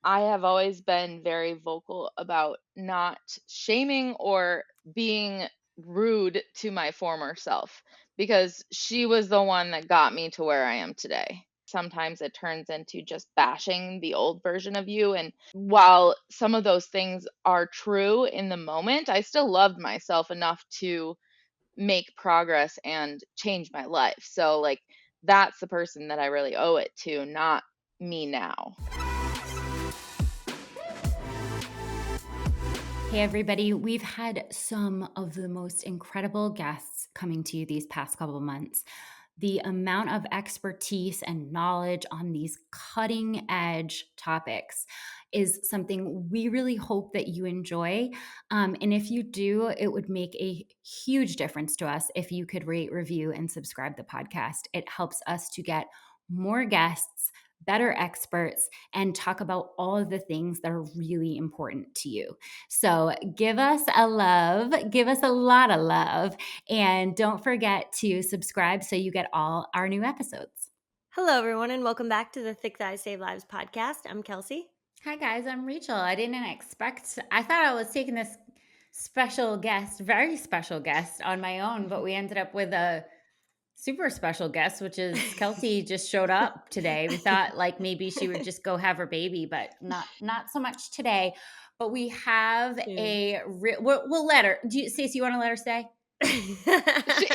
I have always been very vocal about not shaming or being rude to my former self because she was the one that got me to where I am today. Sometimes it turns into just bashing the old version of you. And while some of those things are true in the moment, I still loved myself enough to make progress and change my life. So, like, that's the person that I really owe it to, not me now. Hey, everybody. We've had some of the most incredible guests coming to you these past couple of months. The amount of expertise and knowledge on these cutting edge topics is something we really hope that you enjoy. And if you do, it would make a huge difference to us if you could rate, review, and subscribe the podcast. It helps us to get more guests, better experts, and talk about all of the things that are really important to you. So give us a love, give us a lot of love, and don't forget to subscribe so you get all our new episodes. Hello, everyone, and welcome back to the Thick Thighs Save Lives podcast. I'm Kelsey. Hi, guys. I'm Rachel. I thought I was taking this special guest, very special guest on my own, but we ended up with a super special guest, which is Kelsey just showed up today. We thought like maybe she would just go have her baby, but not so much today. But we have we'll let her. Stacey, you want to let her stay?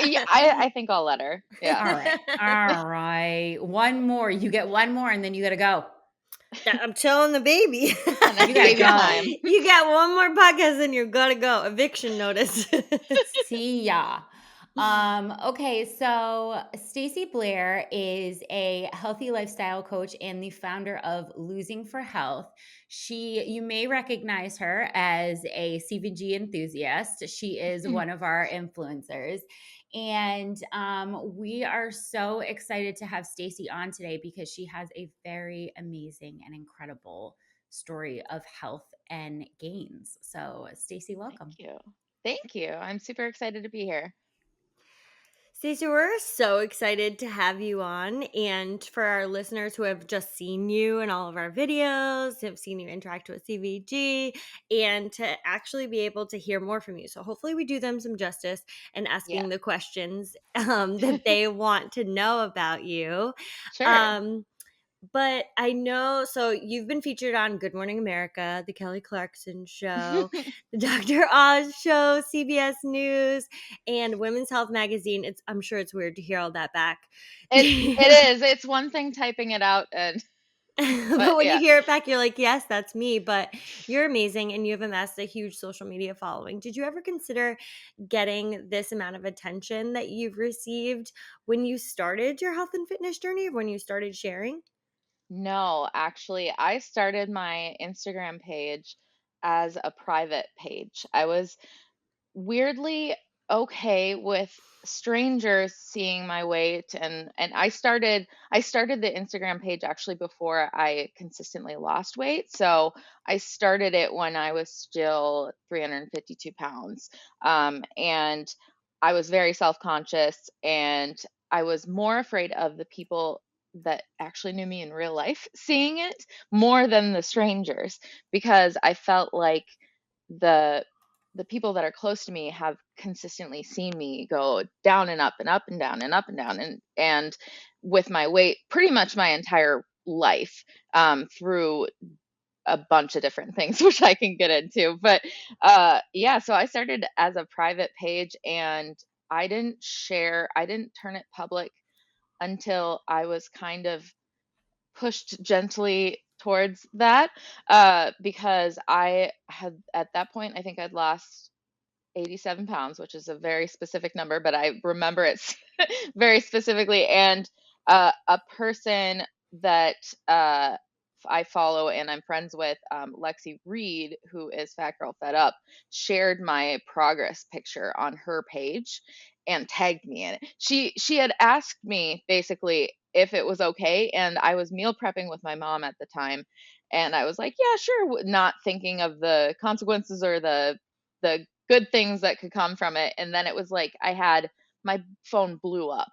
Yeah, I think I'll let her. Yeah. All right. All right. One more. You get one more and then you got to go. I'm chilling the baby. Next You gotta baby go. time. You got one more podcast and you're gonna go. Eviction notice. See ya. Okay, so Stacy Blair is a healthy lifestyle coach and the founder of Losing for Health. You may recognize her as a CVG enthusiast. She is one of our influencers. And we are so excited to have Stacy on today because she has a very amazing and incredible story of health and gains. So, Stacy, welcome. Thank you. Thank you. I'm super excited to be here. Stacey, we're so excited to have you on. And for our listeners who have just seen you in all of our videos, have seen you interact with CVG, and to actually be able to hear more from you. So hopefully we do them some justice and Yeah. asking the questions that they want to know about you. Sure. But I know, so you've been featured on Good Morning America, The Kelly Clarkson Show, The Dr. Oz Show, CBS News, and Women's Health Magazine. I'm sure it's weird to hear all that back. It is. It's one thing typing it out but But when you yeah. hear it back, you're like, yes, that's me. But you're amazing and you have amassed a huge social media following. Did you ever consider getting this amount of attention that you've received when you started your health and fitness journey, or when you started sharing? No, actually, I started my Instagram page as a private page. I was weirdly okay with strangers seeing my weight, and I started the Instagram page actually before I consistently lost weight. So I started it when I was still 352 pounds. And I was very self-conscious, and I was more afraid of the people that actually knew me in real life seeing it more than the strangers, because I felt like the the people that are close to me have consistently seen me go down and up and up and down and up and down, and with my weight pretty much my entire life, through a bunch of different things which I can get into. But yeah, so I started as a private page, and I didn't turn it public until I was kind of pushed gently towards that, because I had, at that point, I think I'd lost 87 pounds, which is a very specific number, but I remember it very specifically. And a person that I follow and I'm friends with, Lexi Reed, who is Fat Girl Fed Up, shared my progress picture on her page and tagged me in it. She had asked me basically if it was okay, and I was meal prepping with my mom at the time, and I was like, yeah, sure, not thinking of the consequences or the good things that could come from it. And then it was like I had my phone blew up.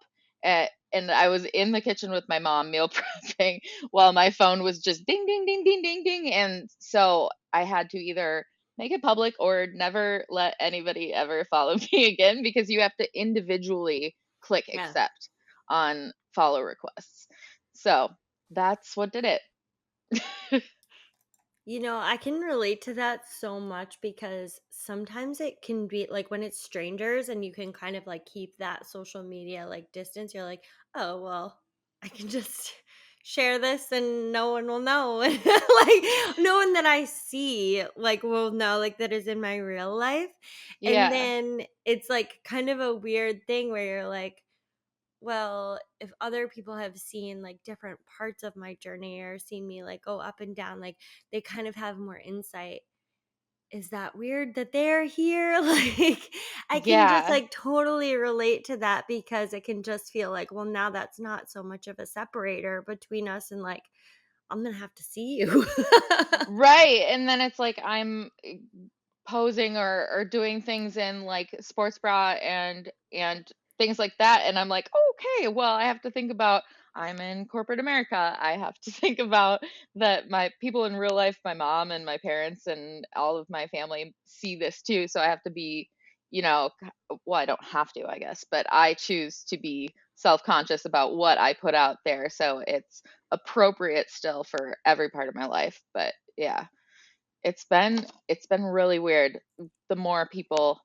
and I was in the kitchen with my mom meal prepping while my phone was just ding, ding, ding, ding, ding, ding. And so I had to either make it public or never let anybody ever follow me again, because you have to individually click Yeah. accept on follow requests. So that's what did it. I can relate to that so much because sometimes it can be like when it's strangers and you can kind of like keep that social media like distance, you're like, oh, well, I can just share this and no one will know. Like, no one that I see like will know like that is in my real life. And Yeah. then it's like kind of a weird thing where you're like, well, if other people have seen like different parts of my journey or seen me like go up and down, like they kind of have more insight. Is that weird that they're here? Like, I can just Yeah. like totally relate to that because it can just feel like, well, now that's not so much of a separator between us and like, I'm going to have to see you. Right. And then it's like I'm posing or doing things in like sports bra and things like that, and I'm like, okay, well, I have to think about, I'm in corporate America, I have to think about that my people in real life, my mom and my parents and all of my family see this too, so I have to be, well, I don't have to, I guess, but I choose to be self-conscious about what I put out there, so it's appropriate still for every part of my life. But yeah, it's been really weird. The more people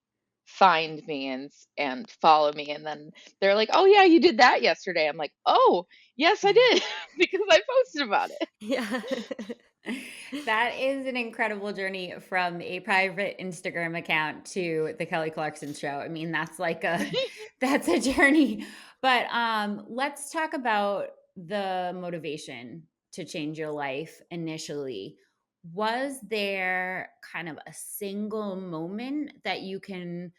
find me and follow me, and then they're like, "Oh yeah, you did that yesterday." I'm like, "Oh, yes, I did," because I posted about it. Yeah. That is an incredible journey from a private Instagram account to the Kelly Clarkson Show. I mean, that's like a that's a journey. But let's talk about the motivation to change your life initially. Was there kind of a single moment that you can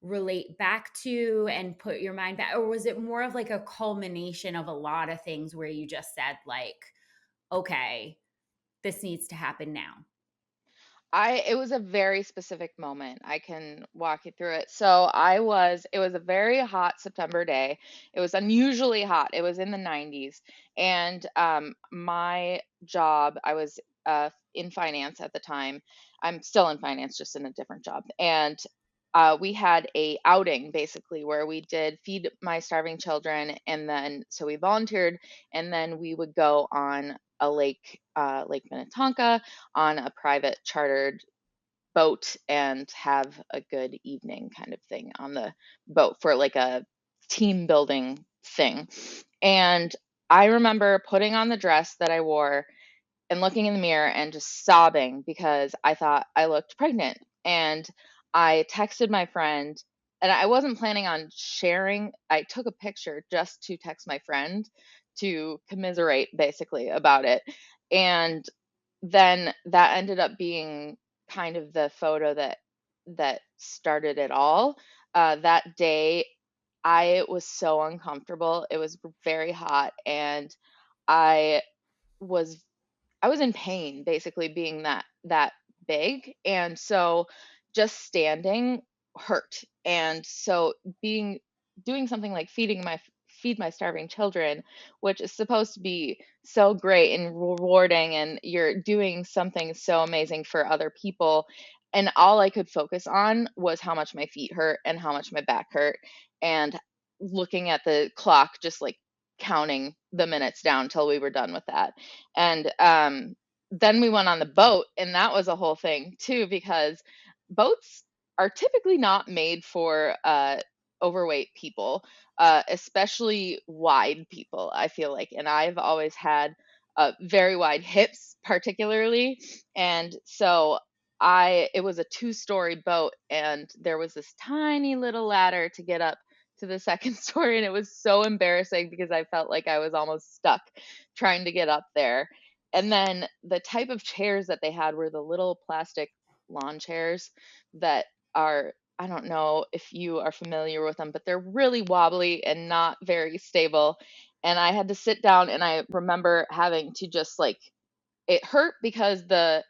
relate back to and put your mind back, or was it more of like a culmination of a lot of things where you just said like, okay, this needs to happen now? It was a very specific moment. I can walk you through it. So it was a very hot September day. It was unusually hot. It was in the 90s. And my job, I was in finance at the time. I'm still in finance, just in a different job. And we had a outing basically where we did feed my starving children, and then so we volunteered, and then we would go on a lake, Lake Minnetonka, on a private chartered boat and have a good evening kind of thing on the boat for like a team building thing. And I remember putting on the dress that I wore and looking in the mirror and just sobbing because I thought I looked pregnant. And I texted my friend, and I wasn't planning on sharing. I took a picture just to text my friend to commiserate basically about it. And then that ended up being kind of the photo that started it all. That day, I was so uncomfortable. It was very hot, and I was I was in pain basically being that big. And so just standing hurt. And so being doing something like feed my starving children, which is supposed to be so great and rewarding, and you're doing something so amazing for other people, and all I could focus on was how much my feet hurt and how much my back hurt, and looking at the clock, just like counting the minutes down till we were done with that. And then we went on the boat, and that was a whole thing too, because boats are typically not made for overweight people, especially wide people, I feel like. And I've always had very wide hips, particularly. And so it was a two-story boat, and there was this tiny little ladder to get up to the second story. And it was so embarrassing because I felt like I was almost stuck trying to get up there. And then the type of chairs that they had were the little plastic lawn chairs that are, I don't know if you are familiar with them, but they're really wobbly and not very stable. And I had to sit down, and I remember having to just like, it hurt because the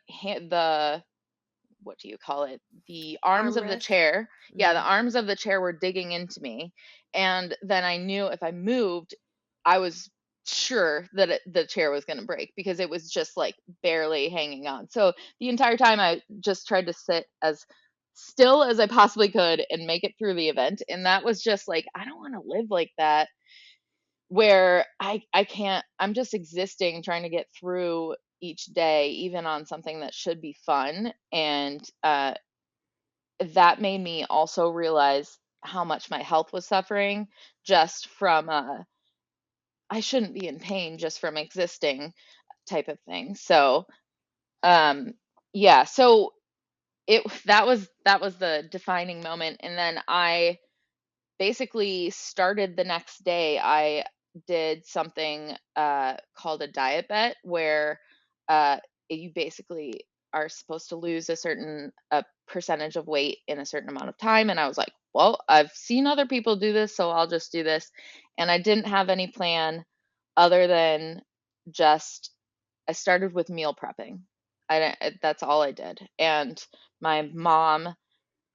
what do you call it? The arms of the Armrest. chair. Yeah, the Mm. arms of the chair were digging into me. And then I knew if I moved, I was sure that the chair was going to break because it was just like barely hanging on. So the entire time I just tried to sit as still as I possibly could and make it through the event. And that was just like, I don't want to live like that where I can't, I'm just existing trying to get through each day, even on something that should be fun. And that made me also realize how much my health was suffering just from I shouldn't be in pain just from existing type of thing. So, um, yeah, so it that was the defining moment. And then I basically started the next day. I did something called a diet bet, where uh, you basically are supposed to lose a percentage of weight in a certain amount of time. And I was like, well, I've seen other people do this, so I'll just do this. And I didn't have any plan other than just I started with meal prepping. That's all I did. And my mom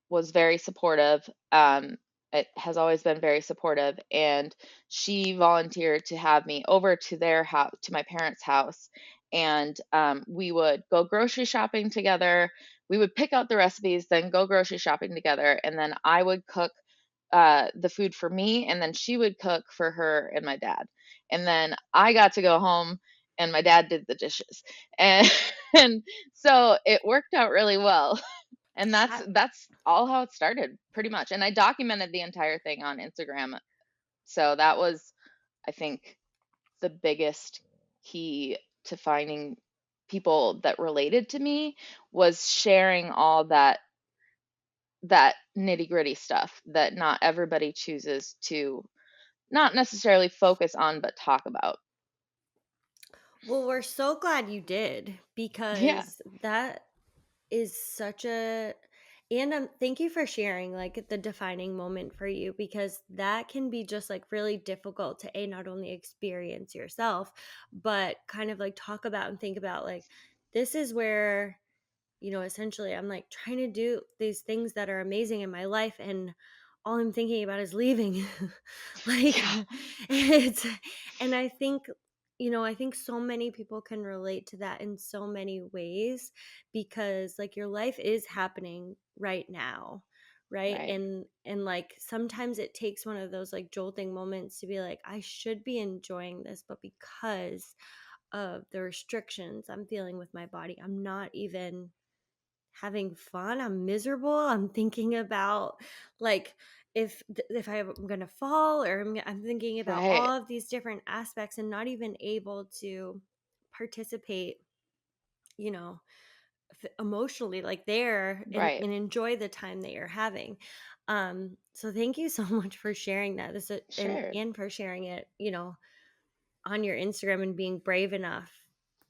was very supportive. It has always been very supportive, and she volunteered to have me over to their house, to my parents' house, and we would go grocery shopping together. We would pick out the recipes, then go grocery shopping together, and then I would cook the food for me, and then she would cook for her and my dad, and then I got to go home, and my dad did the dishes, and and so it worked out really well. And I, that's all how it started, pretty much. And I documented the entire thing on Instagram. So that was, I think, the biggest key to finding people that related to me, was sharing all that nitty-gritty stuff that not everybody chooses to not necessarily focus on but talk about. well, we're so glad you did, Yeah, because that is such a, and thank you for sharing like the defining moment for you, because that can be just like really difficult to not only experience yourself, but kind of like talk about and think about, like, this is where, essentially I'm like trying to do these things that are amazing in my life, and all I'm thinking about is leaving. Like, yeah, it's, and I think so many people can relate to that in so many ways, because like your life is happening right now, right? right, And like sometimes it takes one of those like jolting moments to be like, I should be enjoying this, but because of the restrictions I'm feeling with my body, I'm not even having fun. I'm miserable. I'm thinking about like if I'm gonna fall, or I'm thinking about all right, of these different aspects, and not even able to participate, you know, emotionally, like there, right. and enjoy the time that you're having. So thank you so much for sharing that. Sure. And for sharing it, on your Instagram, and being brave enough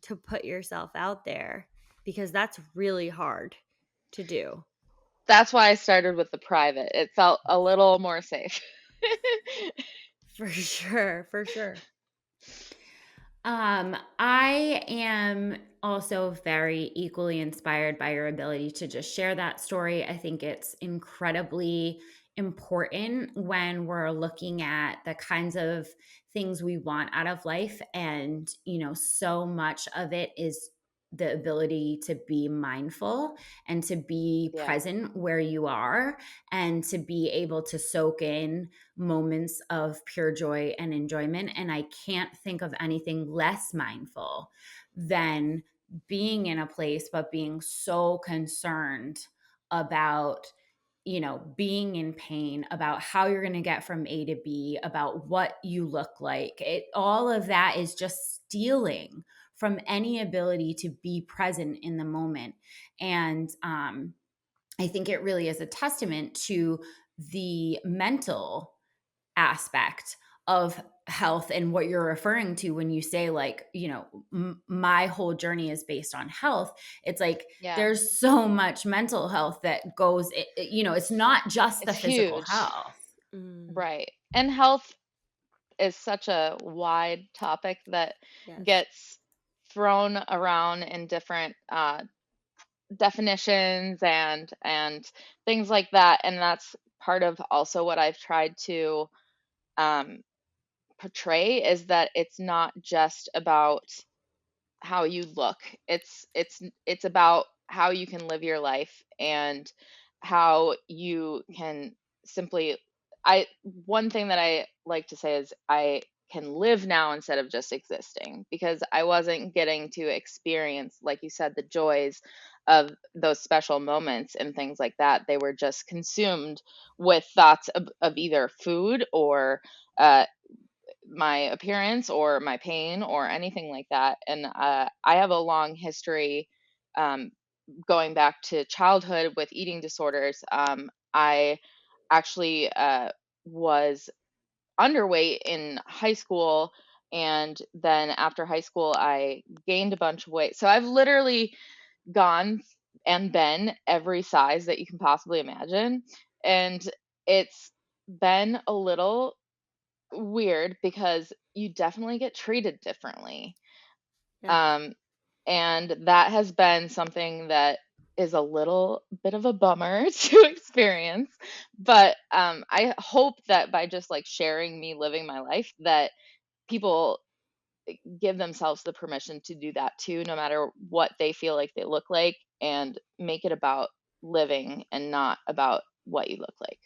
to put yourself out there, because that's really hard to do. That's why I started with the private. It felt a little more safe. For sure, for sure. I am also very equally inspired by your ability to just share that story. I think it's incredibly important when we're looking at the kinds of things we want out of life. And, so much of it is the ability to be mindful and to be Yeah, present where you are, and to be able to soak in moments of pure joy and enjoyment. And I can't think of anything less mindful than being in a place, but being so concerned about, being in pain, about how you're going to get from A to B, about what you look like. All of that is just stealing from any ability to be present in the moment. And I think it really is a testament to the mental aspect of health, and what you're referring to when you say, like, my whole journey is based on health. It's like yeah. there's so much mental health that goes, it's not just the It's physical huge. health. Mm, Right. And health is such a wide topic that yes. gets thrown around in different definitions and things like that. And that's part of also what I've tried to um, portray is that it's not just about how you look. It's about how you can live your life and how you can simply I one thing that I like to say is I can live now instead of just existing, because I wasn't getting to experience, like you said, the joys of those special moments and things like that. They were just consumed with thoughts of either food or uh, my appearance or my pain or anything like that. And I have a long history, um, going back to childhood, with eating disorders. I actually was underweight in high school. And then after high school, I gained a bunch of weight. So I've literally gone and been every size that you can possibly imagine. And it's been a little weird because you definitely get treated differently. Yeah. Um, and that has been something that is a little bit of a bummer to experience. But I hope that by just like sharing me living my life, that people give themselves the permission to do that too, no matter what they feel like they look like, and make it about living and not about what you look like.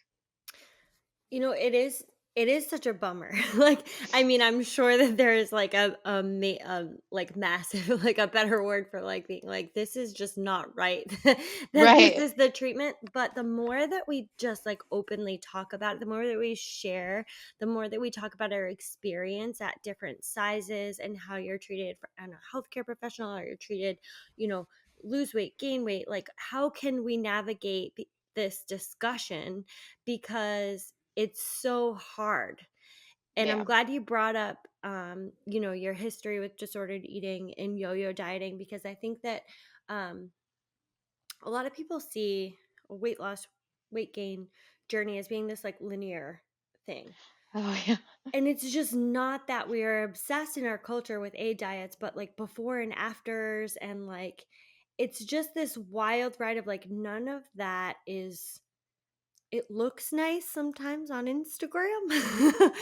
It is such a bummer. Like, I mean, I'm sure that there is like like massive like a better word for like being like this is just not right that this Right. is the treatment, but the more that we just like openly talk about it, the more that we share, the more that we talk about our experience at different sizes and how you're treated and a healthcare professional, or you're treated, you know, lose weight, gain weight, like how can we navigate this discussion, because it's so hard. And I'm Yeah. glad you brought up your history with disordered eating and yo-yo dieting, because I think that um a lot of people see a weight loss, weight gain journey as being this like linear thing. Oh yeah. And it's just not that. We are obsessed in our culture with aid diets, but like before and afters, and like it's just this wild ride of like none of that is, it looks nice sometimes on Instagram,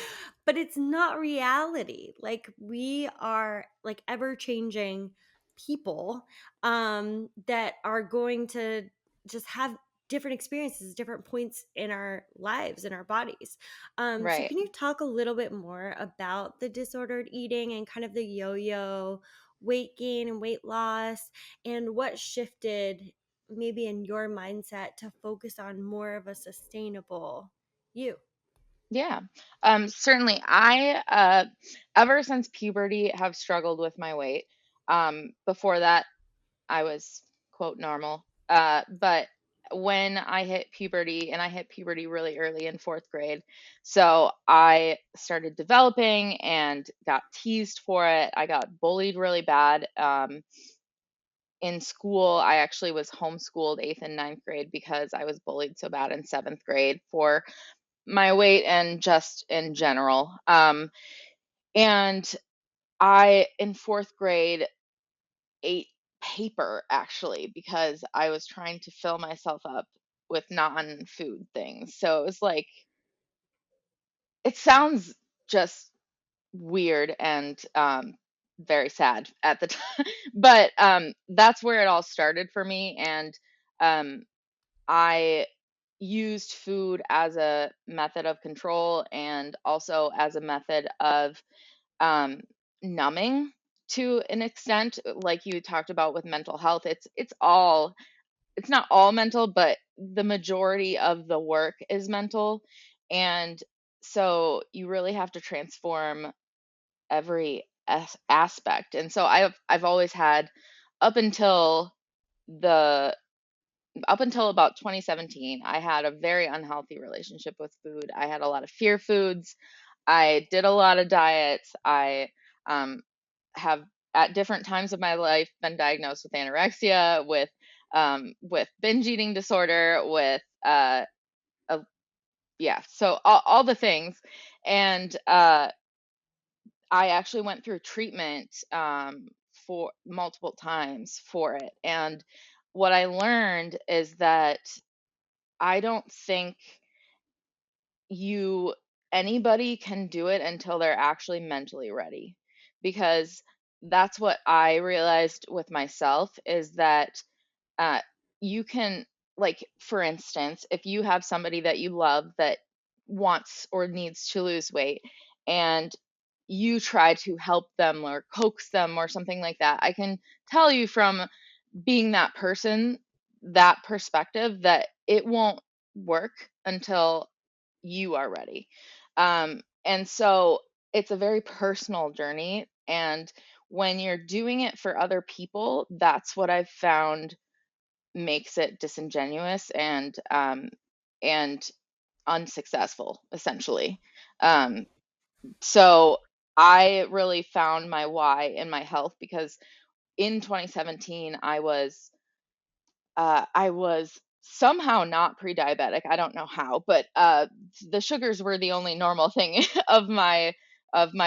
but it's not reality. Like we are like ever changing people that are going to just have different experiences, different points in our lives and our bodies. So Right. can you talk a little bit more about the disordered eating and kind of the yo-yo weight gain and weight loss, and what shifted maybe in your mindset to focus on more of a sustainable you? Yeah. Certainly. Ever since puberty, have struggled with my weight. Before that, I was, quote, normal. But when I hit puberty, and I hit puberty really early in fourth grade, so I started developing and got teased for it. I got bullied really bad. In school, I actually was homeschooled eighth and ninth grade because I was bullied so bad in seventh grade for my weight and just in general. And I, in fourth grade, ate paper actually because I was trying to fill myself up with non food things. So it was like, it sounds just weird and very sad at the time. But that's where it all started for me. And um, I used food as a method of control and also as a method of um, numbing to an extent, like you talked about with mental health. It's not all mental, but the majority of the work is mental. And so you really have to transform every aspect. And so I've always had, up until the up until about 2017, I had a very unhealthy relationship with food. I had a lot of fear foods. I did a lot of diets. I um, have, at different times of my life, been diagnosed with anorexia, with binge eating disorder, with a, yeah, so all the things. And I actually went through treatment for multiple times for it. And what I learned is that I don't think you anybody can do it until they're actually mentally ready. Because that's what I realized with myself, is that uh, you can, like, for instance, if you have somebody that you love that wants or needs to lose weight, and you try to help them or coax them or something like that, I can tell you from being that person, that perspective, that it won't work until you are ready. And so it's a very personal journey. And when you're doing it for other people, that's what I've found makes it disingenuous and unsuccessful, essentially. Um, so I really found my why in my health, because in 2017 I was somehow not pre-diabetic. I don't know how, but the sugars were the only normal thing of my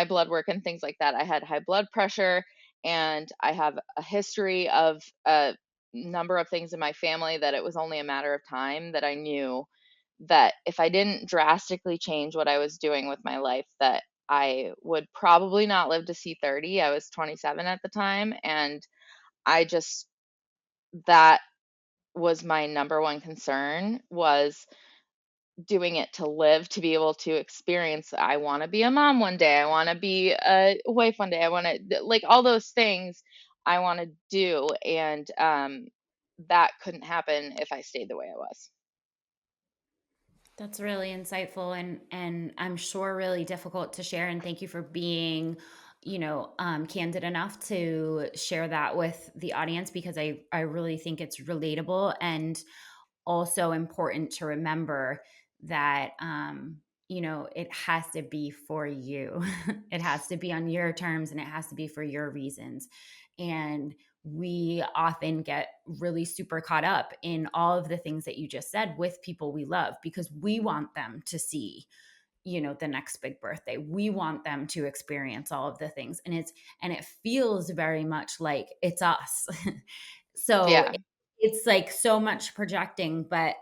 blood work and things like that. I had high blood pressure, and I have a history of a number of things in my family that it was only a matter of time that I knew that if I didn't drastically change what I was doing with my life, that I would probably not live to see 30. I was 27 at the time, and I just that was my number one concern, was doing it to live, to be able to experience. I want to be a mom one day. I want to be a wife one day. I want to, like, all those things I want to do. And that couldn't happen if I stayed the way I was. That's really insightful, and I'm sure really difficult to share. And thank you for being, candid enough to share that with the audience, because I really think it's relatable, and also important to remember that it has to be for you. It has to be on your terms, and it has to be for your reasons. And we often get really super caught up in all of the things that you just said with people we love, because we want them to see the next big birthday. We want them to experience all of the things, and it feels very much like it's us. So Yeah. it's like so much projecting, but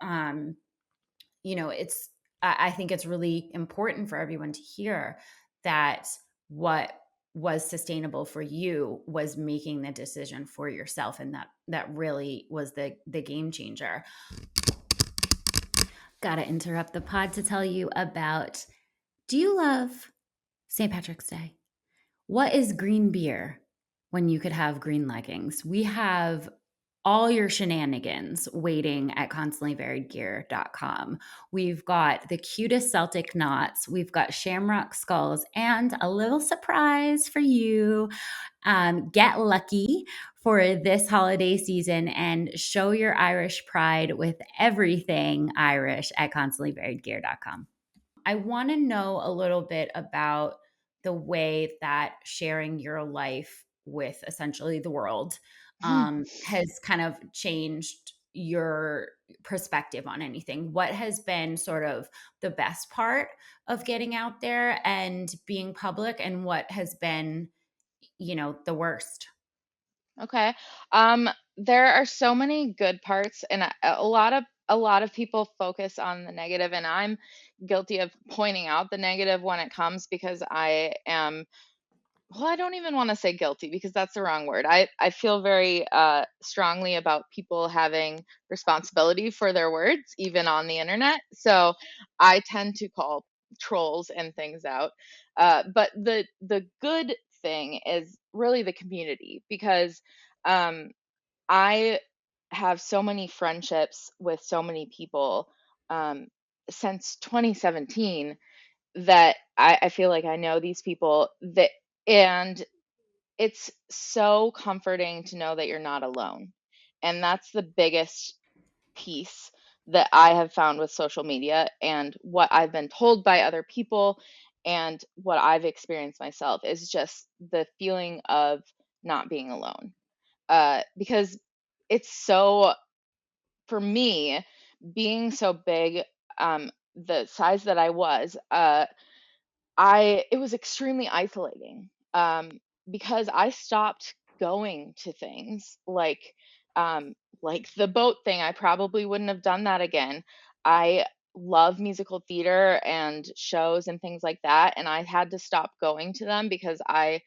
it's I think it's really important for everyone to hear that what was sustainable for you was making the decision for yourself, and that really was the game changer. Gotta interrupt the pod to tell you about, do you love St. Patrick's Day? What is green beer when you could have green leggings? We have all your shenanigans waiting at constantlyvariedgear.com. We've got the cutest Celtic knots, we've got shamrock skulls, and a little surprise for you. Get lucky for this holiday season and show your Irish pride with everything Irish at constantlyvariedgear.com. I want to know a little bit about the way that sharing your life with essentially the world has kind of changed your perspective on anything. What has been sort of the best part of getting out there and being public, and what has been, the worst? Okay. There are so many good parts, and a lot of people focus on the negative, and I'm guilty of pointing out the negative when it comes, because I am, well, I don't even want to say guilty, because that's the wrong word. I feel very strongly about people having responsibility for their words, even on the internet. So I tend to call trolls and things out. But the good thing is really the community, because um, I have so many friendships with so many people um, since 2017, that I feel like I know these people, and it's so comforting to know that you're not alone. And that's the biggest piece that I have found with social media, and what I've been told by other people, and what I've experienced myself, is just the feeling of not being alone. Because it's so, for me, being so big, the size that I was, it was extremely isolating, because I stopped going to things like the boat thing. I probably wouldn't have done that again. I love musical theater and shows and things like that, and I had to stop going to them because I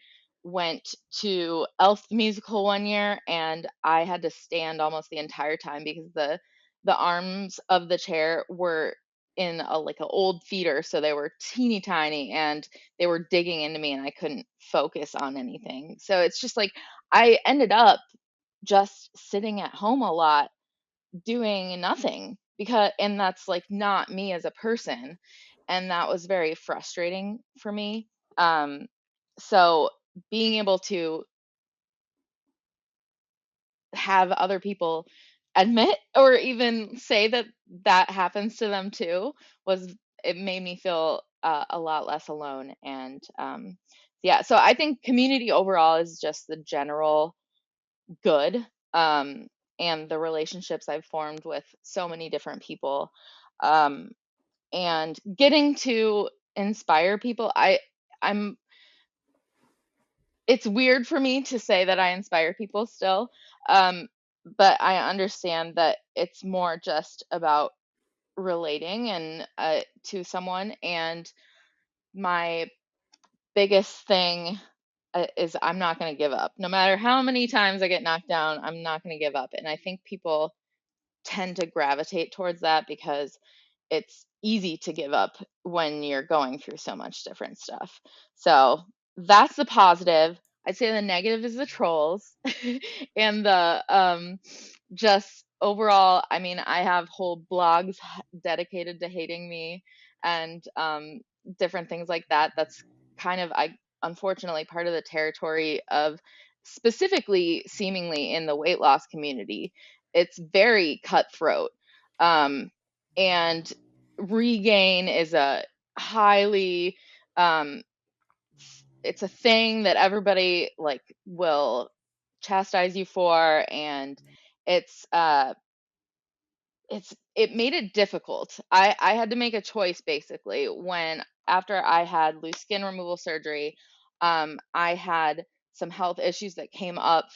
went to Elf the musical one year and I had to stand almost the entire time because the arms of the chair were in a like an old theater, so they were teeny tiny and they were digging into me and I couldn't focus on anything. So it's just like I ended up just sitting at home a lot doing nothing because and that's like not me as a person, and that was very frustrating for me. So being able to have other people admit or even say that that happens to them too was it made me feel a lot less alone. And yeah, so I think community overall is just the general good. um, and the relationships I've formed with so many different people, um, and getting to inspire people. I'm it's weird for me to say that I inspire people still, um, but I understand that it's more just about relating and to someone. And my biggest thing is I'm not going to give up. No matter how many times I get knocked down, I'm not going to give up. And I think people tend to gravitate towards that because it's easy to give up when you're going through so much different stuff. So that's the positive. I'd say the negative is the trolls and the just overall, I mean, I have whole blogs dedicated to hating me and different things like that. That's kind of, I unfortunately, part of the territory of specifically seemingly in the weight loss community. It's very cutthroat. Um, and regain is a highly, um, it's a thing that everybody like will chastise you for. And it's it made it difficult. I had to make a choice basically when after I had loose skin removal surgery. I had some health issues that came up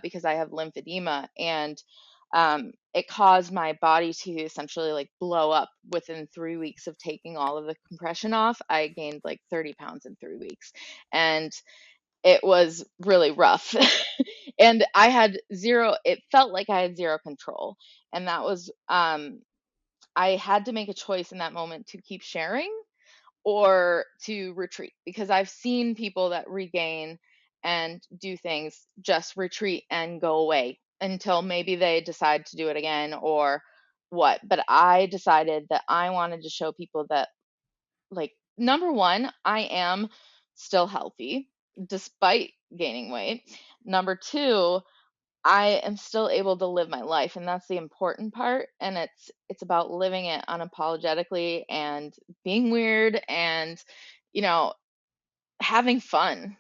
because I have lymphedema, and it caused my body to essentially like blow up within 3 weeks of taking all of the compression off. I gained like 30 pounds in 3 weeks, and it was really rough. And I had zero, it felt like I had zero control. And that was, I had to make a choice in that moment to keep sharing or to retreat, because I've seen people that regain and do things just retreat and go away until maybe they decide to do it again or what. But I decided that I wanted to show people that, like, number one, I am still healthy despite gaining weight. Number two, I am still able to live my life, and that's the important part. And it's about living it unapologetically and being weird and, you know, having fun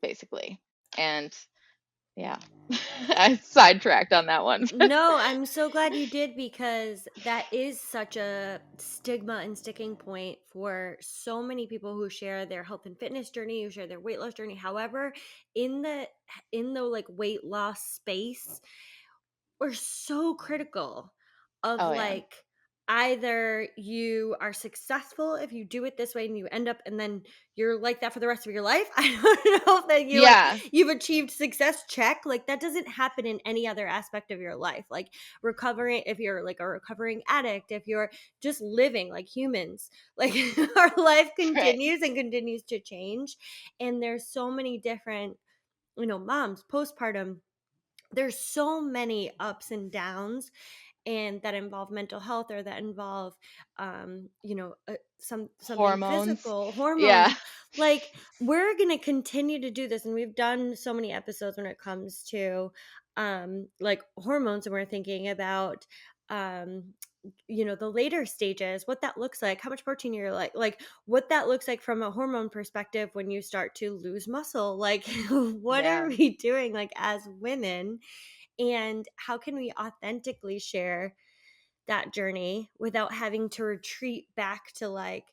basically. And yeah, I sidetracked on that one. No, I'm so glad you did, because that is such a stigma and sticking point for so many people who share their health and fitness journey, who share their weight loss journey. However, in the like weight loss space, we're so critical of Oh yeah. like, either you are successful if you do it this way and you end up and then you're like that for the rest of your life. I don't know that you like Yeah, you've achieved success, check. Like, that doesn't happen in any other aspect of your life. Like, recovering, if you're like a recovering addict, if you're just living like humans, like our life right. continues and continues to change. And there's so many different, moms postpartum, there's so many ups and downs, and that involve mental health, or that involve something Hormones. physical, hormones. Yeah. Like, we're going to continue to do this, and we've done so many episodes when it comes to like hormones, and we're thinking about um the later stages, what that looks like, how much protein you're like what that looks like from a hormone perspective when you start to lose muscle, like what are Yeah. we doing like as women, and how can we authentically share that journey without having to retreat back to like,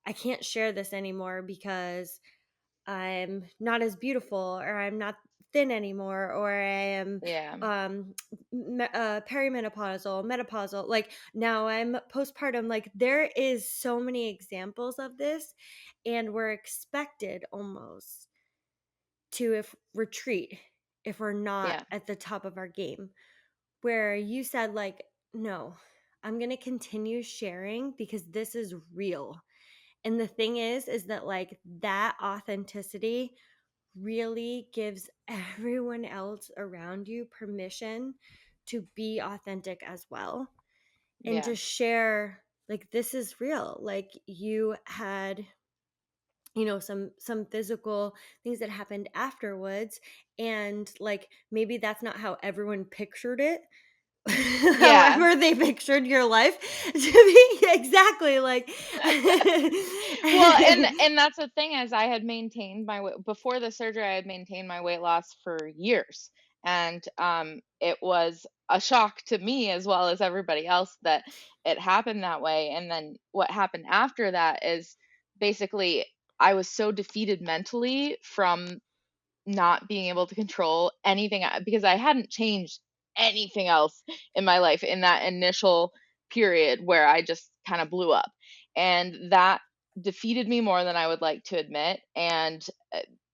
I can't share this anymore because I'm not as beautiful, or I'm not thin anymore, or I am Yeah. perimenopausal, menopausal, like now I'm postpartum. Like there is so many examples of this, and we're expected almost to if retreat if we're not Yeah. at the top of our game. Where you said like, no, I'm going to continue sharing because this is real. And the thing is that like that authenticity really gives everyone else around you permission to be authentic as well, and Yeah. to share like this is real. Like you had, some physical things that happened afterwards, and like maybe that's not how everyone pictured it. Yeah. However they pictured your life to be exactly like Well, and that's the thing, is I had maintained my weight before the surgery. I had maintained my weight loss for years, and it was a shock to me as well as everybody else that it happened that way. And then what happened after that is basically I was so defeated mentally from not being able to control anything, because I hadn't changed anything else in my life in that initial period where I just kind of blew up. And that defeated me more than I would like to admit, and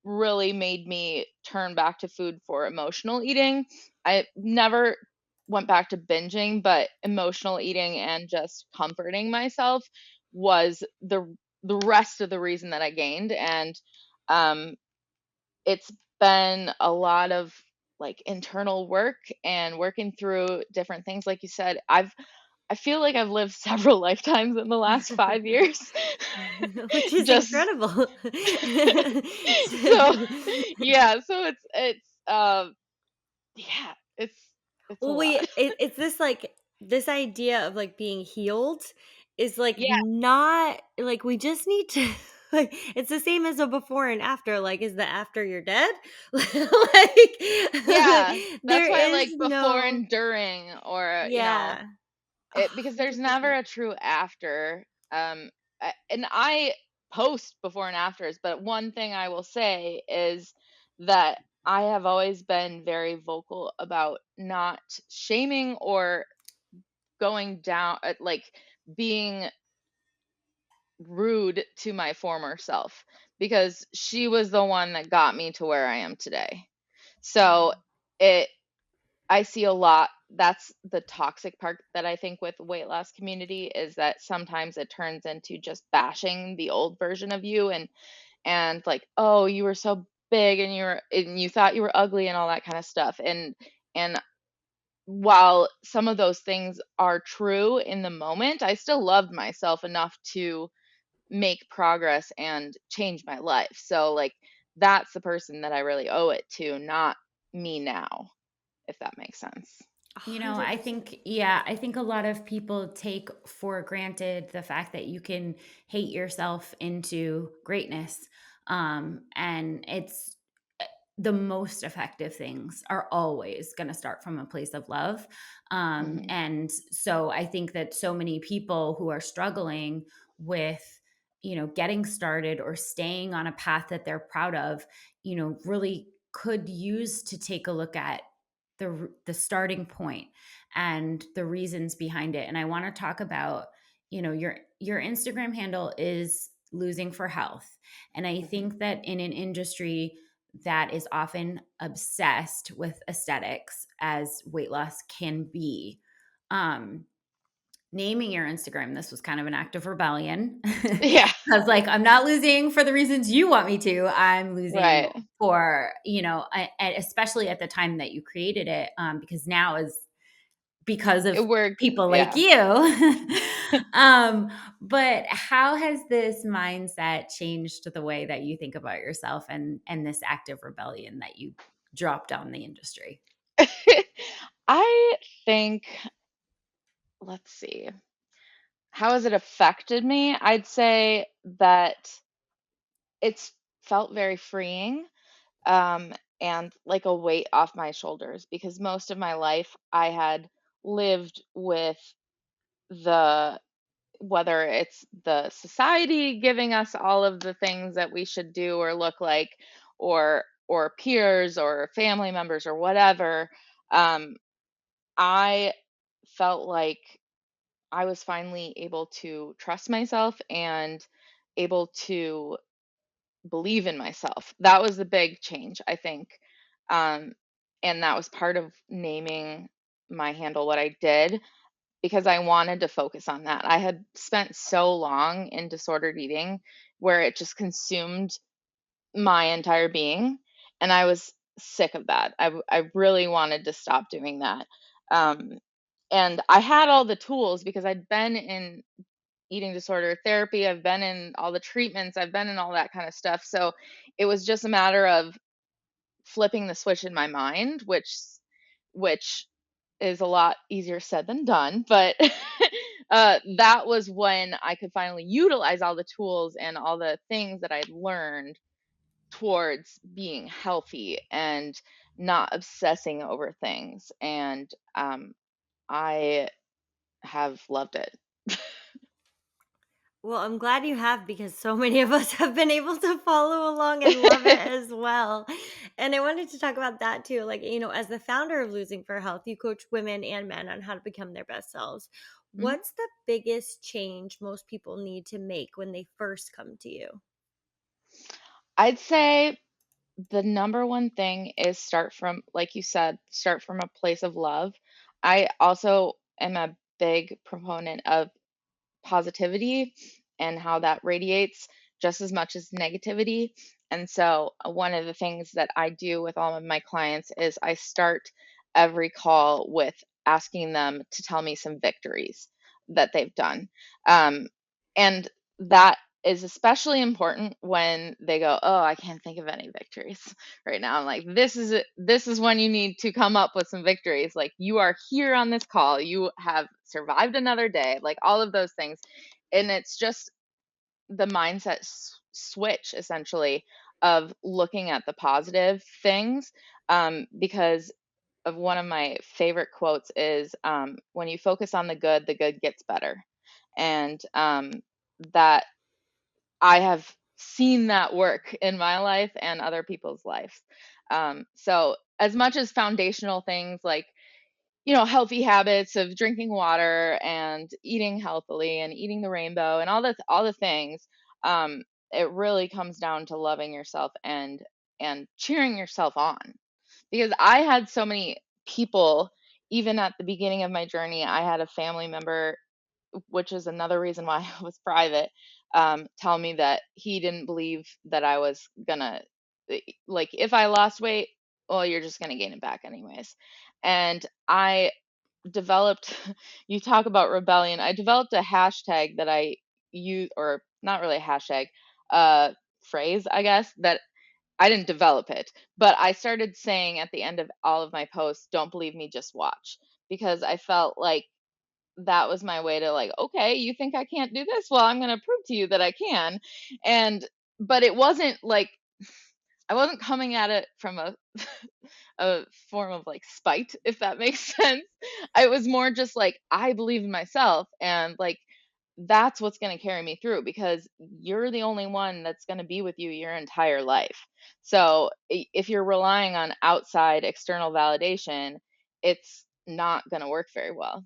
really made me turn back to food for emotional eating. I never went back to binging, but emotional eating and just comforting myself was the rest of the reason that I gained. And um it's been a lot of like internal work and working through different things. Like you said, I feel like I've lived several lifetimes in the last 5 years. which is Just incredible. so yeah, so it's yeah, it's a Well, lot. it's this like this idea of like being healed is like Yeah, not like we just need to like it's the same as a before and after. Like, is the after you're dead? Like yeah. That's there why I is like before no, and during, or yeah, because there's never 100%. a true after. And I post before and afters, but one thing I will say is that I have always been very vocal about not shaming or going down, like being rude to my former self, because she was the one that got me to where I am today. So it I see a lot. That's the toxic part that I think with weight loss community, is that sometimes it turns into just bashing the old version of you, and like, oh, you were so big and you thought you were ugly and all that kind of stuff. And while some of those things are true in the moment, I still loved myself enough to make progress and change my life. So like that's the person that I really owe it to, not me now, if that makes sense. I 100%. think, yeah, I think a lot of people take for granted the fact that you can hate yourself into greatness. And it's the most effective things are always going to start from a place of love. Hmm. And so I think that so many people who are struggling with, getting started or staying on a path that they're proud of, really could use to take a look at the starting point and the reasons behind it. And I want to talk about, your Instagram handle is losing for health. And I Hmm. think that in an industry that is often obsessed with aesthetics, as weight loss can be, um naming your Instagram this was kind of an act of rebellion. Yeah. I was like, I'm not losing for the reasons you want me to. I'm losing Right. for, and especially at the time that you created it, because now is because of people like Yeah. you. But how has this mindset changed the way that you think about yourself, and this act of rebellion that you dropped on the industry? I think, let's see, how has it affected me? I'd say that it's felt very freeing, um, and like a weight off my shoulders, because most of my life I had lived with the whether it's the society giving us all of the things that we should do or look like, or peers or family members or whatever, I felt like I was finally able to trust myself and able to believe in myself. That was the big change, I think. Um, and that was part of naming my handle what I did, because I wanted to focus on that. I had spent so long in disordered eating where it just consumed my entire being, and I was sick of that. I really wanted to stop doing that. Um, and I had all the tools because I'd been in eating disorder therapy, I've been in all the treatments, I've been in all that kind of stuff. So it was just a matter of flipping the switch in my mind, which is a lot easier said than done, but that was when I could finally utilize all the tools and all the things that I'd learned towards being healthy and not obsessing over things. And I have loved it. Well, I'm glad you have because so many of us have been able to follow along and love it as well. And I wanted to talk about that too. Like, as the founder of Losing for Health, you coach women and men on how to become their best selves. Mhm. What's the biggest change most people need to make when they first come to you? I'd say the number one thing is start from, like you said, start from a place of love. I also am a big proponent of positivity and how that radiates just as much as negativity. And so, one of the things that I do with all of my clients is I start every call with asking them to tell me some victories that they've done. Um, and that is especially important when they go, "Oh, I can't think of any victories right now." I'm like, "This is it. This is when you need to come up with some victories. Like, you are here on this call. You have survived another day." Like, all of those things. And it's just the mindset switch, essentially, of looking at the positive things, because of one of my favorite quotes is, when you focus on the good gets better. And that I have seen that work in my life and other people's lives. So as much as foundational things like, healthy habits of drinking water and eating healthily and eating the rainbow and all the things, it really comes down to loving yourself and cheering yourself on. Because I had so many people, even at the beginning of my journey, I had a family member, which is another reason why I was private, tell me that he didn't believe that I was gonna, like, if I lost weight, well, you're just gonna gain it back anyways. And I developed, you talk about rebellion, I developed a hashtag that I use, or not really a hashtag, phrase, I guess, that I didn't develop it, but I started saying at the end of all of my posts, "Don't believe me, just watch." Because I felt like that was my way to, like, okay, you think I can't do this? Well, I'm going to prove to you that I can. And, but it wasn't like, I wasn't coming at it from a form of like spite, if that makes sense. I was more just like, I believe in myself, and like, that's what's going to carry me through, because you're the only one that's going to be with you your entire life. So if you're relying on outside external validation, it's not going to work very well.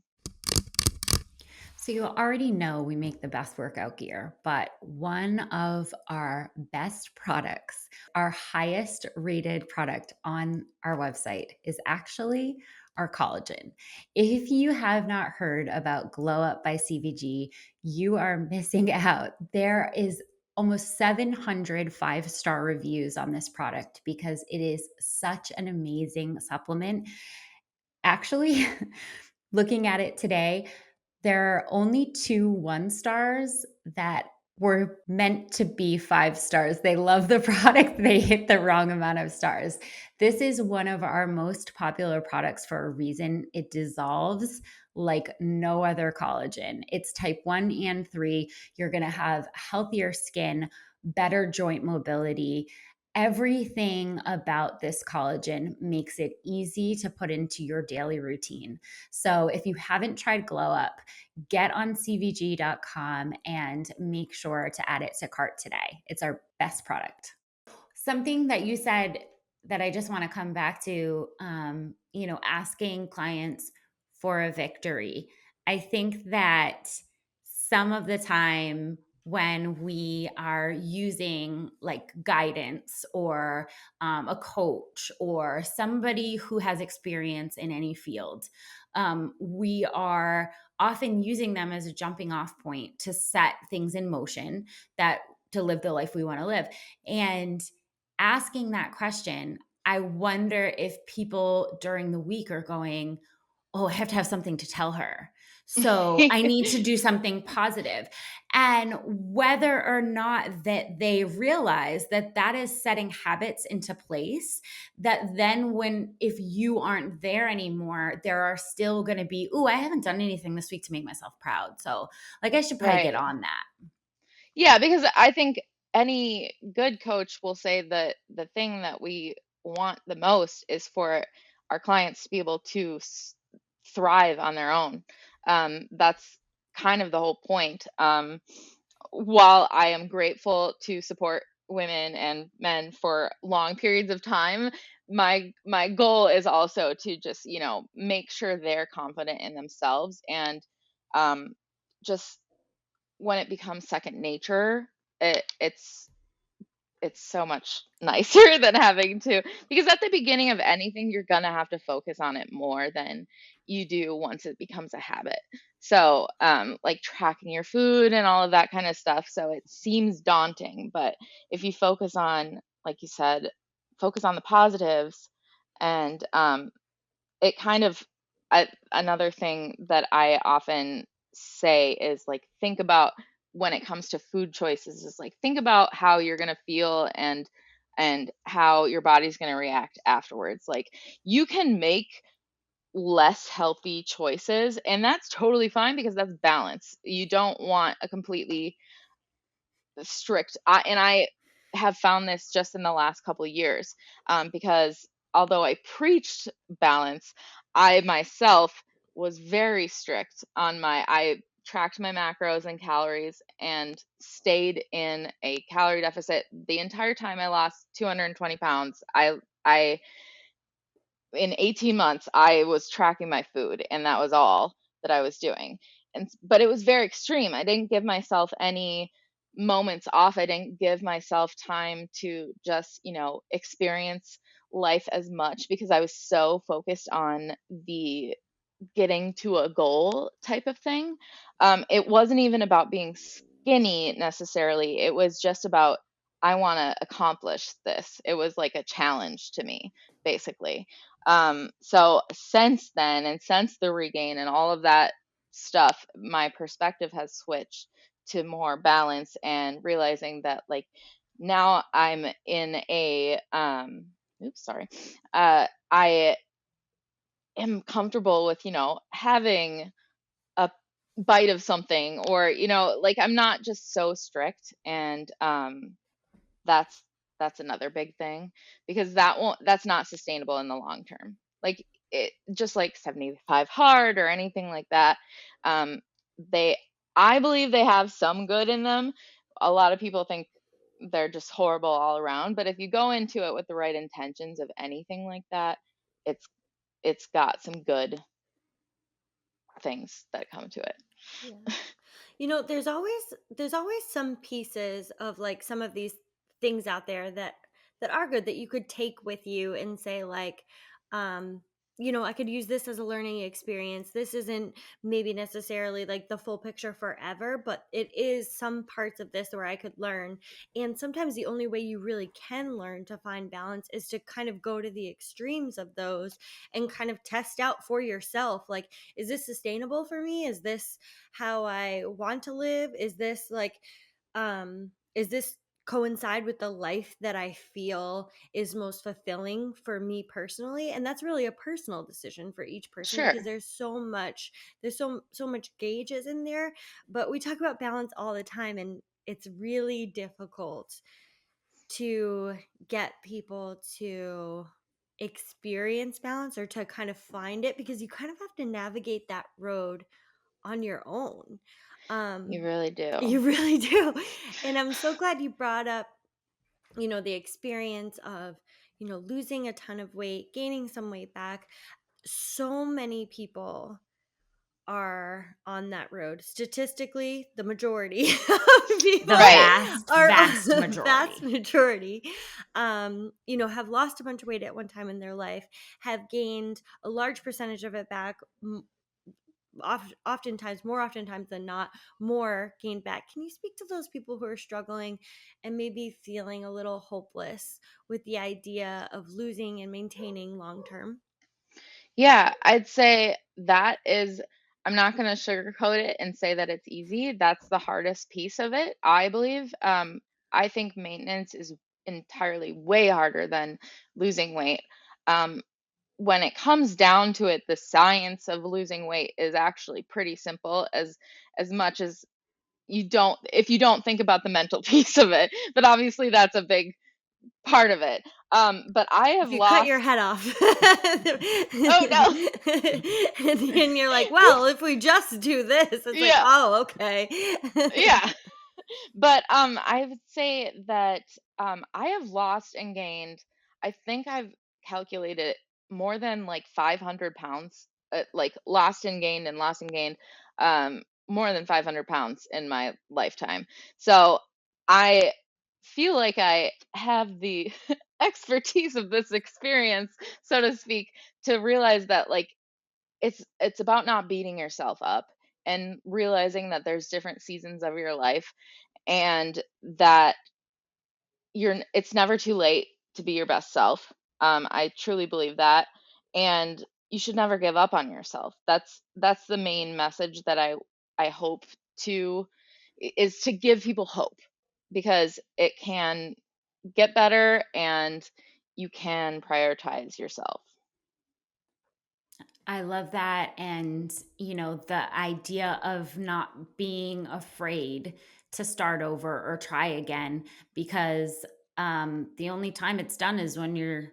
So, you already know we make the best workout gear, but one of our best products, our highest rated product on our website, is actually our collagen. If you have not heard about Glow Up by CVG, you are missing out. There is almost 700 five-star reviews on this product because it is such an amazing supplement. Actually, looking at it today, there are only 2 1 stars that were meant to be 5 stars. They love the product, they hit the wrong amount of stars. This is one of our most popular products for a reason. It dissolves like no other collagen. It's type 1 and 3. You're gonna have healthier skin, better joint mobility. Everything about this collagen makes it easy to put into your daily routine. So if you haven't tried Glow Up, get on CVG.com and make sure to add it to cart today. It's our best product. Something that you said that I just want to come back to, asking clients for a victory. I think that some of the time when we are using like guidance or a coach or somebody who has experience in any field, we are often using them as a jumping off point to set things in motion that to live the life we want to live. And asking that question, I wonder if people during the week are going, oh, I have to have something to tell her. So I need to do something positive. And whether or not that they realize that that is setting habits into place, that then if you aren't there anymore, there are still going to be, oh, I haven't done anything this week to make myself proud. So like I should probably get Right. on that. Yeah, because I think any good coach will say that the thing that we want the most is for our clients to be able to thrive on their own. That's kind of the whole point. While I am grateful to support women and men for long periods of time, my goal is also to just, make sure they're confident in themselves and um, just when it becomes second nature, it's so much nicer than having to, because at the beginning of anything you're gonna have to focus on it more than you do once it becomes a habit. So like tracking your food and all of that kind of stuff, so it seems daunting, but if you focus on, like you said, focus on the positives and it kind of another thing that I often say is like think about when it comes to food choices is like think about how you're going to feel and how your body's going to react afterwards. Like you can make less healthy choices and that's totally fine because that's balance. You don't want a completely strict and I have found this just in the last couple of years because although I preached balance, I myself was very strict on I tracked my macros and calories and stayed in a calorie deficit the entire time. I lost 220 pounds. I in 18 months I was tracking my food and that was all that I was doing. And but it was very extreme. I didn't give myself any moments off. I didn't give myself time to just, experience life as much because I was so focused on the getting to a goal type of thing. It wasn't even about being skinny necessarily. It was just about, I want to accomplish this. It was like a challenge to me, basically. So since then, and since the regain and all of that stuff, my perspective has switched to more balance and realizing that, like, now I'm in a, oops, sorry. I am comfortable with, having a bite of something or, like I'm not just so strict and that's that's another big thing because that's not sustainable in the long term. Like it just like 75 hard or anything like that. Um they I believe they have some good in them. A lot of people think they're just horrible all around, but if you go into it with the right intentions of anything like that, it's it's got some good things that come to it. Yeah. There's always some pieces of like some of these things out there that are good that you could take with you and say like um I could use this as a learning experience. This isn't maybe necessarily like the full picture forever, but it is some parts of this where I could learn. And sometimes the only way you really can learn to find balance is to kind of go to the extremes of those and kind of test out for yourself like, is this sustainable for me? Is this how I want to live? Is this coincide with the life that I feel is most fulfilling for me personally? And that's really a personal decision for each person because Sure. there's so much gauges in there. But we talk about balance all the time, and it's really difficult to get people to experience balance or to kind of find it because you kind of have to navigate that road on your own. You Um, really do. you really do. And I'm so glad you brought up, the experience of, losing a ton of weight, gaining some weight back. So many people are on that road. Statistically, the majority of The people Right. are vast vast majority. majority, have lost a bunch of weight at one time in their life, have gained a large percentage of it back, more oftentimes than not, more gained back. Can you speak to those people who are struggling and maybe feeling a little hopeless with the idea of losing and maintaining long term? Yeah, I'd say that is, I'm not going to sugarcoat it and say that it's easy. That's the hardest piece of it, I believe. I think maintenance is entirely way harder than losing weight. Um, when it comes down to it, the science of losing weight is actually pretty simple, as much as if you don't think about the mental piece of it. But obviously that's a big part of it. But I If have you cut your lost. head off Oh no. and you're like, well, if we just do this, it's like, Yeah. oh, okay. Yeah. But I would say that I have lost and gained. I think I've calculated more than like 500 pounds, like lost and gained, more than 500 pounds in my lifetime. So I feel like I have the expertise of this experience, so to speak, to realize that like it's about not beating yourself up and realizing that there's different seasons of your life, and that it's never too late to be your best self. I truly believe that, and you should never give up on yourself. That's the main message that I hope to is to give people hope, because it can get better and you can prioritize yourself. I love that. And, the idea of not being afraid to start over or try again, because the only time it's done is when you're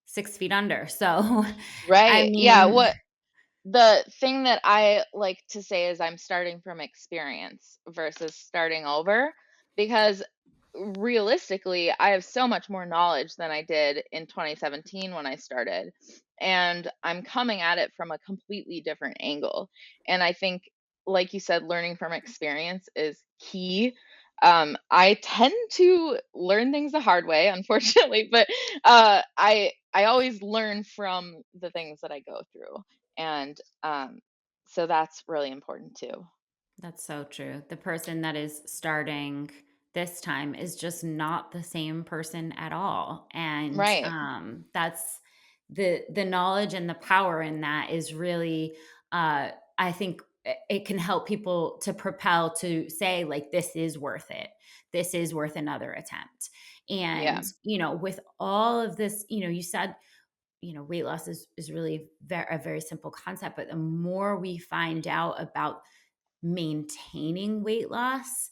6 feet under. So, I Right. Yeah. mean, The thing that I like to say is I'm starting from experience versus starting over, because realistically, I have so much more knowledge than I did in 2017 when I started. And I'm coming at it from a completely different angle. And I think, like you said, learning from experience is key. I tend to learn things the hard way, unfortunately, but I always learn from the things that I go through. And so that's really important too. that's so true. The person that is starting this time is just not the same person at all. And Right. that's the knowledge and the power in that is really I think it can help people to propel to say like this is worth it. This is worth another attempt. Yeah. And with all of this, you said weight loss is really a very simple concept, but the more we find out about maintaining weight loss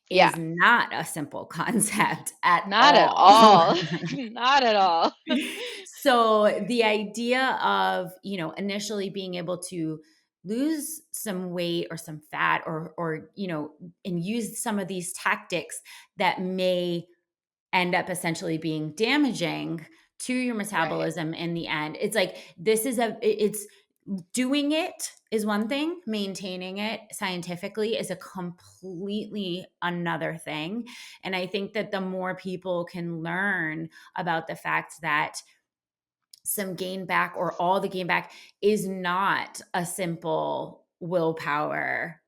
Yeah. is not a simple concept at Not at all. all. Not at all. So the idea of, initially being able to lose some weight or some fat or and use some of these tactics that may end up essentially being damaging to your Right. metabolism in the end. It's like it's doing it is one thing, maintaining it scientifically is a completely another thing. And I think that the more people can learn about the fact that some gain back or all the gain back is not a simple willpower,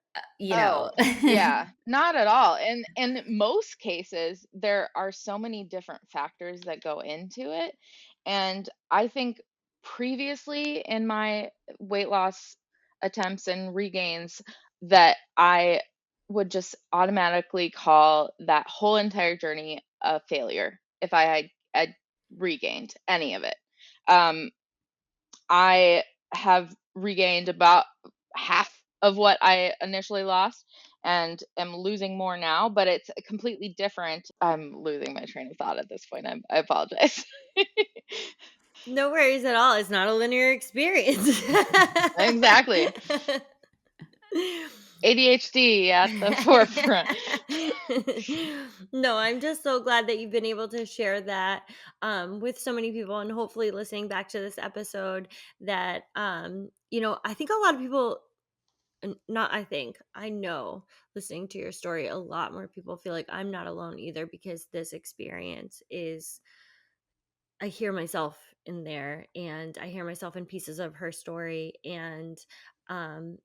Oh, yeah, not at all. And in most cases, there are so many different factors that go into it. And I think previously in my weight loss attempts and regains that I would just automatically call that whole entire journey a failure if had regained any of it. Um, I have regained about half of what I initially lost and am losing more now, but it's completely different. I'm losing my train of thought at this point. I apologize. No worries at all. It's not a linear experience. Exactly. ADHD at the forefront. No, I'm just so glad that you've been able to share that with so many people, and hopefully listening back to this episode that I think a lot of people, not I think, I know, listening to your story, a lot more people feel like I'm not alone either, because this experience is, I hear myself in there, and I hear myself in pieces of her story, and um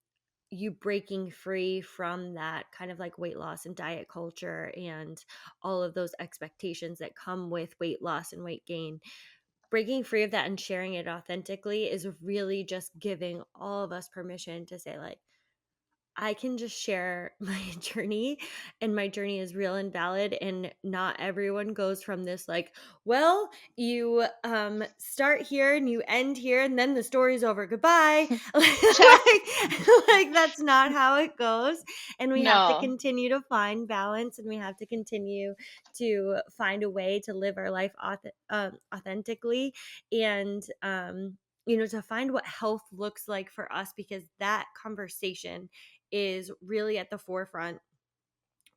you breaking free from that kind of like weight loss and diet culture and all of those expectations that come with weight loss and weight gain. Breaking free of that and sharing it authentically is really just giving all of us permission to say, like, I can just share my journey, and my journey is real and valid, and not everyone goes from this like, well, you start here and you end here and then the story's over. Goodbye. Check. like that's not how it goes. And we have to No. continue to find balance, and we have to continue to find a way to live our life authentically, and to find what health looks like for us, because that conversation is really at the forefront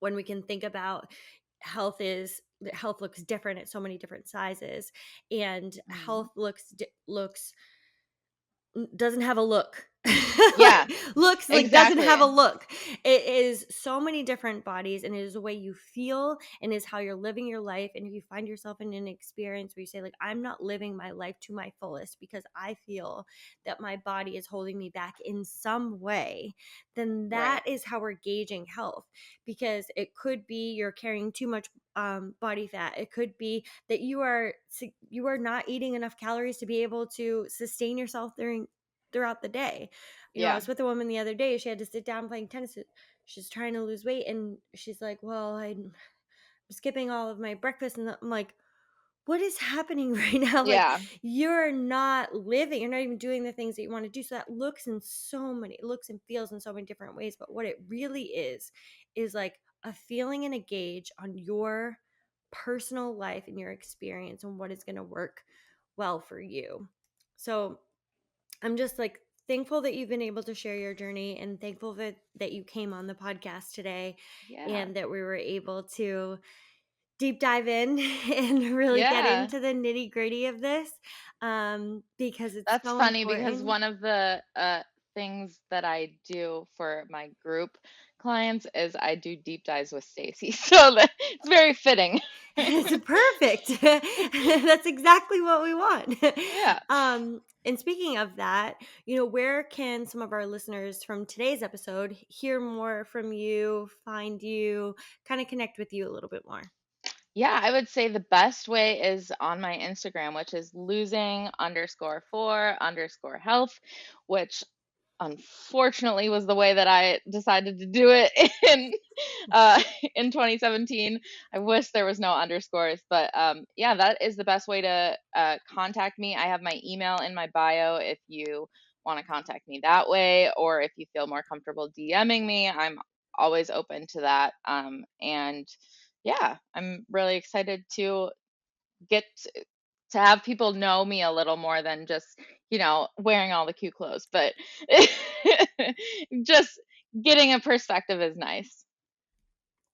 when we can think about health looks different at so many different sizes, and Mhm. health looks doesn't have a look. Yeah, Looks like doesn't have a exactly. look. It is so many different bodies, and it is the way you feel, and is how you're living your life. And if you find yourself in an experience where you say, like, I'm not living my life to my fullest because I feel that my body is holding me back in some way, then Right. that is how we're gauging health. Because it could be you're carrying too much body fat. It could be that you are not eating enough calories to be able to sustain yourself throughout the day. I Yeah. was with a woman the other day. She had to sit down playing tennis. She's trying to lose weight, and she's like, well, I'm skipping all of my breakfast. And I'm like, what is happening right now? Like, Yeah. you're not living, you're not even doing the things that you want to do. So that looks and feels in so many different ways. But what it really is like a feeling and a gauge on your personal life and your experience and what is going to work well for you. So I'm just like thankful that you've been able to share your journey, and thankful that you came on the podcast today, Yeah. and that we were able to deep dive in and really get Yeah. into the nitty gritty of this, because it's That's so funny because important. one of the things that I do for my group clients is I do deep dives with Stacy. So it's very fitting. It's perfect. That's exactly what we want. Yeah. And speaking of that, where can some of our listeners from today's episode hear more from you, find you, kind of connect with you a little bit more? Yeah, I would say the best way is on my Instagram, which is losing_4_health, which unfortunately was the way that I decided to do it in uh in 2017. I wish there was no underscores, but yeah, that is the best way to contact me. I have my email in my bio if you want to contact me that way, or if you feel more comfortable DMing me, I'm always open to that. And yeah, I'm really excited to get to have people know me a little more than just, wearing all the cute clothes, but just getting a perspective is nice.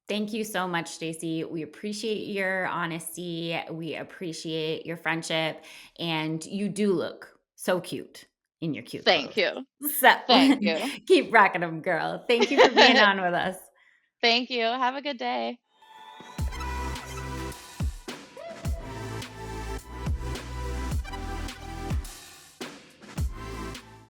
Thank you so much, Stacy. We appreciate your honesty. We appreciate your friendship. And you do look so cute in your cute Thank clothes. you. So Thank you. keep rocking them, girl. Thank you for being on with us. Thank you. Have a good day.